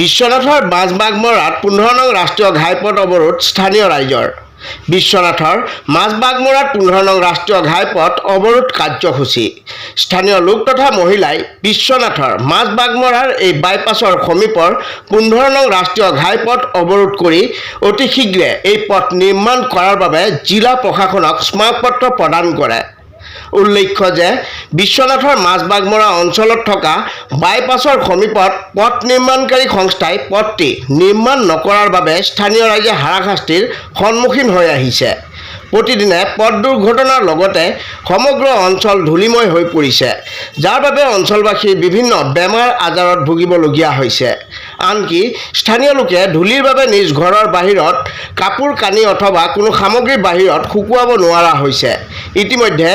বিশ্বনাথৰ মাজবাগমৰাত 15 নং ৰাষ্ট্ৰীয় ঘাইপথ অৱৰোধ স্থানীয় ৰাইজৰ। বিশ্বনাথৰ মাজবাগমৰাত 15 নং ৰাষ্ট্ৰীয় ঘাইপথ অৱৰোধ কাৰ্যসূচী। স্থানীয় লোক তথা মহিলাই বিশ্বনাথৰ মাজবাগমৰাৰ এই বাইপাছৰ সমীপৰ 15 নং ৰাষ্ট্ৰীয় ঘাইপথ অৱৰোধ কৰি অতি শীঘ্ৰে এই পথ নিৰ্মাণ কৰাৰ বাবে জিলা প্ৰশাসনক স্মাৰকপত্ৰ প্ৰদান কৰে। উল্লেখ্য যে বিশ্বনাথৰ মাজবাগমৰা অঞ্চলত থকা বাইপাছৰ সমীপত পথ নিৰ্মাণকাৰী সংস্থাই পথটি নিৰ্মাণ নকৰাৰ বাবে স্থানীয় ৰাইজে হাৰাশাস্তিৰ সন্মুখীন হৈ আহিছে। প্ৰতিদিনে পথ দুৰ্ঘটনাৰ লগতে সমগ্ৰ অঞ্চল ধূলিময় হৈ পৰিছে, যাৰ বাবে অঞ্চলবাসীৰ বিভিন্ন বেমাৰ আজাৰত ভুগিবলগীয়া হৈছে। আনকি স্থানীয় লোকে ধূলিৰ বাবে নিজ ঘৰৰ বাহিৰত কাপোৰ কানি অথবা কোনো সামগ্ৰী বাহিৰত শুকুৱাব নোৱাৰা হৈছে। ইতিমধ্যে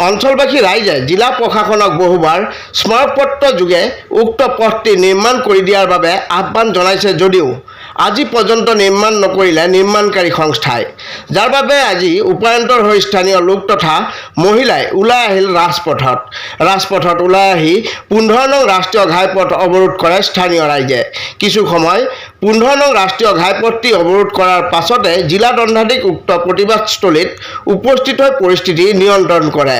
অঞ্চলবাসী ৰাইজে জিলা প্ৰশাসনক বহুবাৰ স্মাৰকপত্ৰ যোগে উক্ত পথটি নিৰ্মাণ কৰি দিয়াৰ বাবে আহ্বান জনাইছে যদিও আজি পৰ্যন্ত নিৰ্মাণ নকৰিলে নিৰ্মাণকাৰী সংস্থাই, যাৰ বাবে আজি উপায়ন্তৰ হৈ স্থানীয় লোক তথা মহিলাই ওলাই আহিল ৰাজপথত ওলাই আহি 15 নং ৰাষ্ট্ৰীয় ঘাইপথ অৱৰোধ কৰে স্থানীয় ৰাইজে। কিছু সময় 15 নং ৰাষ্ট্ৰীয় ঘাইপথটি অৱৰোধ কৰাৰ পাছতে জিলা দণ্ডাধীশ উক্ত প্ৰতিবাদস্থলীত উপস্থিত হৈ পৰিস্থিতি নিয়ন্ত্ৰণ কৰে।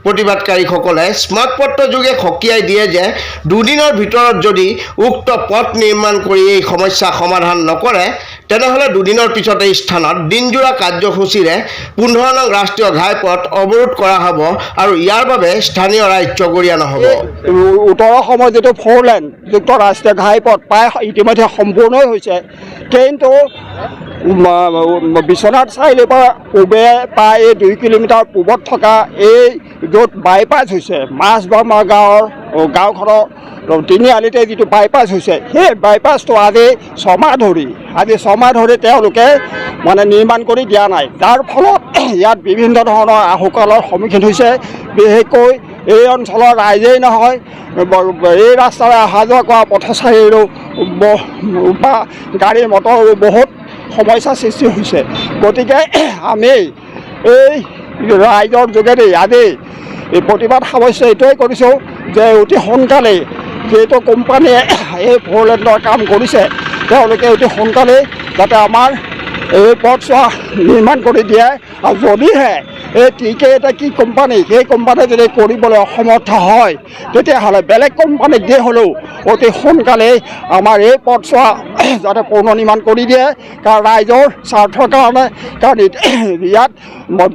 প্ৰতিবাদকাৰীসকলে স্মাৰকপত্ৰ যোগে সকীয়াই দিয়ে যে দুদিনৰ ভিতৰত যদি উক্ত পথ নিৰ্মাণ কৰি এই সমস্যা সমাধান নকৰে তেনেহ'লে দুদিনৰ পিছত এই স্থানত দিনজোৰা কাৰ্যসূচীৰে 15 নং ৰাষ্ট্ৰীয় ঘাইপথ অৱৰোধ কৰা হ'ব আৰু ইয়াৰ বাবে স্থানীয় ৰাইজ জগৰীয়া নহ'ব। উত্তৰ অসমৰ যিটো 4 লেন যুক্ত ৰাষ্ট্ৰীয় ঘাইপথ প্ৰায় ইতিমধ্যে সম্পূৰ্ণই হৈছে, কিন্তু বিশ্বনাথ চাৰিআলিৰ পৰা পূবে প্ৰায় 2 কিলোমিটাৰ পূবত থকা এই য'ত বাইপাছ হৈছে মাজবাগমৰা গাঁওখনৰ তিনিআলিতে যিটো বাইপাছ হৈছে, সেই বাইপাছটো আজি ছমাহ ধৰি তেওঁলোকে নিৰ্মাণ কৰি দিয়া নাই, যাৰ ফলত ইয়াত বিভিন্ন ধৰণৰ আহুকালৰ সন্মুখীন হৈছে। বিশেষকৈ এই অঞ্চলৰ ৰাইজেই নহয়, এই ৰাস্তাৰে অহা যোৱা কৰা পথচাৰীৰো বা গাড়ী মটৰো বহুত সমস্যাৰ সৃষ্টি হৈছে। গতিকে আমি এই ৰাইজৰ যোগেদি আজি এই প্ৰতিবাদ সাব্যস্ত এইটোৱে কৰিছোঁ যে অতি সোনকালে যিহেতু কোম্পানীয়ে এই 4 লেনৰ কাম কৰিছে, তেওঁলোকে অতি সোনকালে যাতে আমাৰ এই পথছোৱা নিৰ্মাণ কৰি দিয়ে। আৰু যদিহে এই টিকে এটা কি কোম্পানী, সেই কোম্পানীয়ে যদি কৰিবলৈ অসমৰ্থ হয় তেতিয়াহ'লে বেলেগ কোম্পানীক দি হ'লেও অতি সোনকালে আমাৰ এই পথছোৱা যাতে পুনৰ্নিৰ্মাণ কৰি দিয়ে, কাৰণ ৰাইজৰ স্বাৰ্থৰ কাৰণে। কাৰণ ইয়াত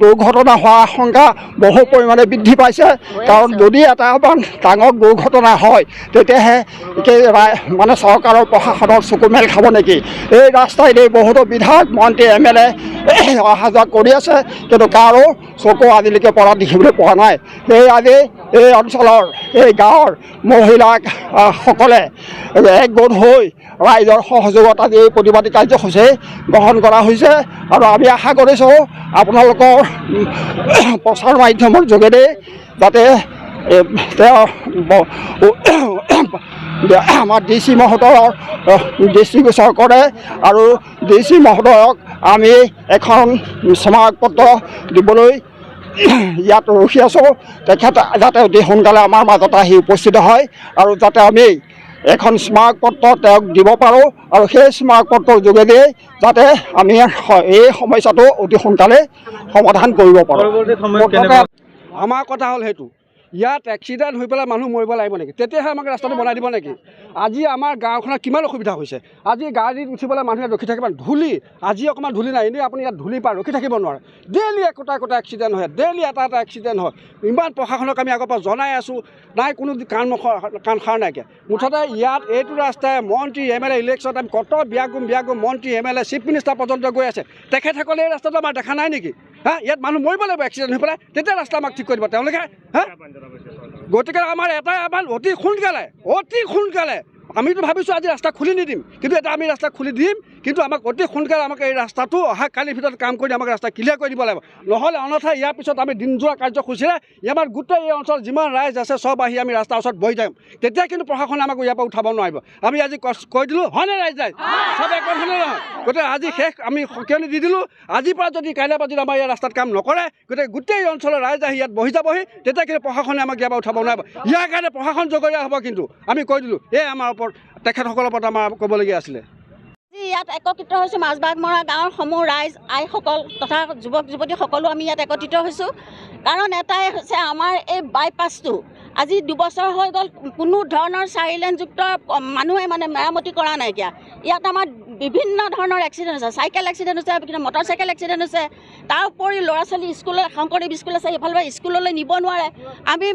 দুৰ্ঘটনা হোৱাৰ আশংকা বহু পৰিমাণে বৃদ্ধি পাইছে, কাৰণ যদি এটা ডাঙৰ দুৰ্ঘটনা হয় তেতিয়াহে চৰকাৰৰ প্ৰশাসনৰ চকু মেল খাব নেকি। এই ৰাস্তাইদি বহুতো বিধায়ক মন্ত্ৰী MLA অহা যোৱা কৰি আছে, কিন্তু কাৰো চকু আজিলৈকে পৰা দেখিবলৈ পোৱা নাই। সেই আজি এই অঞ্চলৰ এই গাঁৱৰ মহিলাসকলে একগোট হৈ ৰাইজৰ সহযোগত আজি এই প্ৰতিবাদী কাৰ্যসূচী গ্ৰহণ কৰা হৈছে। আৰু আমি আশা কৰিছোঁ আপোনালোকৰ প্ৰচাৰ মাধ্যমৰ যোগেদি যাতে তেওঁ আমাৰ DC মহোদয়ৰ দৃষ্টিগোচৰ কৰে, আৰু DC মহোদয়ক আমি এখন স্মাৰকপত্ৰ দিবলৈ ইয়াত ৰখি আছোঁ। তেখেত যাতে অতি সোনকালে আমাৰ মাজত আহি উপস্থিত হয় আৰু যাতে আমি এখন স্মাৰকপত্ৰ তেওঁক দিব পাৰোঁ, আৰু সেই স্মাৰকপত্ৰৰ যোগেদি যাতে আমি এই সমস্যাটো অতি সোনকালে সমাধান কৰিব পাৰোঁ। আমাৰ কথা হ'ল সেইটো, ইয়াত এক্সিডেণ্ট হৈ পেলাই মানুহ মৰিব লাগিব নেকি? তেতিয়াহে আমাক ৰাস্তাটো বনাই দিব নেকি? আজি আমাৰ গাঁওখনত কিমান অসুবিধা হৈছে। আজি গাড়ীত উঠিবলৈ মানুহে ৰখি থাকিব, ধূলি, আজি অকণমান ধূলি নাই, এনেই আপুনি ইয়াত ধূলি পায় ৰখি থাকিব নোৱাৰে। ডেইলি একোটা এক্সিডেণ্ট হয়, ডেইলি এটা এক্সিডেণ্ট হয়। ইমান প্ৰশাসনক আমি আগৰ পৰা জনাই আছোঁ, নাই কোনো কাণ সাৰ নাইকিয়া। মুঠতে ইয়াত এইটো ৰাস্তাই মন্ত্ৰী MLA ইলেকশ্যনত আমি কত বিয়াগুম মন্ত্ৰী MLA চিফ মিনিষ্টাৰ পৰ্যন্ত গৈ আছে, তেখেতসকলে এই ৰাস্তাটো আমাৰ দেখা নাই নেকি? ইয়াত মানুহ মৰিব লাগিব এক্সিডেণ্ট হৈ পেলাই, তেতিয়া ৰাস্তা আমাক ঠিক কৰি দিব তেওঁলোকে। গতিকে আমাৰ এটাই আহ্বান, অতি সোনকালে আমিতো ভাবিছোঁ আজি ৰাস্তা খুলি নিদিম, কিন্তু এটা আমি ৰাস্তা খুলি দিম, কিন্তু আমাক অতি সোনকালে আমাক এই ৰাস্তাটো অহা কালিৰ ভিতৰত কাম কৰি আমাক ৰাস্তা ক্লিয়াৰ কৰি দিব লাগিব নহ'লে অন্যথা ইয়াৰ পিছত আমি দিনযোৰা কাৰ্যসূচীৰে আমাৰ গোটেই এই অঞ্চল যিমান ৰাইজ আছে চব আহি আমি ৰাস্তাৰ ওচৰত বহি যাম তেতিয়া কিন্তু প্ৰশাসনে আমাক ইয়াৰ পৰা উঠাব নোৱাৰিব আমি আজি কৈ দিলোঁ হয়নে ৰাইজ চব একমত হয়নে নহয় গতিকে আজি শেষ আমি সকিয়নি দি দিলোঁ আজিৰ পৰা যদি কাইলৈ পৰা যদি আমাৰ ইয়াৰ ৰাস্তাত কাম নকৰে গতিকে গোটেই অঞ্চলৰ ৰাইজ আহি ইয়াত বহি যাবহি তেতিয়া কিন্তু প্ৰশাসনে আমাক ইয়াৰ পৰা উঠাব নোৱাৰিব ইয়াৰ কাৰণে প্ৰশাসন জগৰীয়া হ'ব কিন্তু আমি কৈ দিলোঁ এই আমাৰ ওপৰত তেখেতসকলৰ ওপৰত আমাৰ ক'বলগীয়া আছিলে ইয়াত একত্ৰিত হৈছোঁ মাজবাগমৰা গাঁৱৰ সমূহ ৰাইজ আইসকল তথা যুৱক যুৱতী সকলো আমি ইয়াত একত্ৰিত হৈছোঁ কাৰণ এটাই হৈছে আমাৰ এই বাইপাছটো আজি 2 বছৰ হৈ গ'ল কোনো ধৰণৰ চাৰিলেনযুক্ত মানুহে মানে মেৰামতি কৰা নাইকিয়া ইয়াত আমাৰ বিভিন্ন ধৰণৰ এক্সিডেণ্ট হৈছে চাইকেল এক্সিডেণ্ট হৈছে মটৰ চাইকেল এক্সিডেণ্ট হৈছে তাৰ উপৰি ল'ৰা ছোৱালী স্কুলত শংকৰদেৱ স্কুল আছে এইফালৰ পৰা স্কুললৈ নিব নোৱাৰে আমি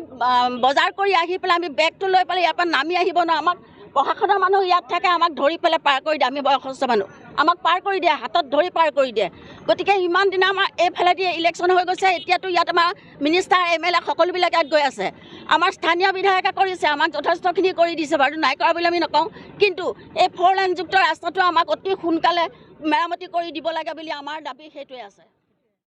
বজাৰ কৰি আহি পেলাই আমি বেগটো লৈ পেলাই ইয়াৰ পৰা নামি আহিব নোৱাৰোঁ আমাক প্ৰশাসনৰ মানুহ ইয়াত থাকে আমাক ধৰি পেলাই পাৰ কৰি দিয়ে আমি বয়সস্থ মানুহ আমাক পাৰ কৰি দিয়ে হাতত ধৰি পাৰ কৰি দিয়ে গতিকে ইমান দিনা আমাৰ এইফালেদি ইলেকশ্যন হৈ গৈছে এতিয়াতো ইয়াত আমাৰ মিনিষ্টাৰ MLA সকলোবিলাক ইয়াত গৈ আছে আমাৰ স্থানীয় বিধায়কে কৰিছে আমাক যথেষ্টখিনি কৰি দিছে বাৰু নাই কৰা বুলি আমি নকওঁ কিন্তু এই 4 লেনযুক্ত ৰাস্তাটো আমাক অতি সোনকালে মেৰামতি কৰি দিব লাগে বুলি আমাৰ দাবী সেইটোৱে আছে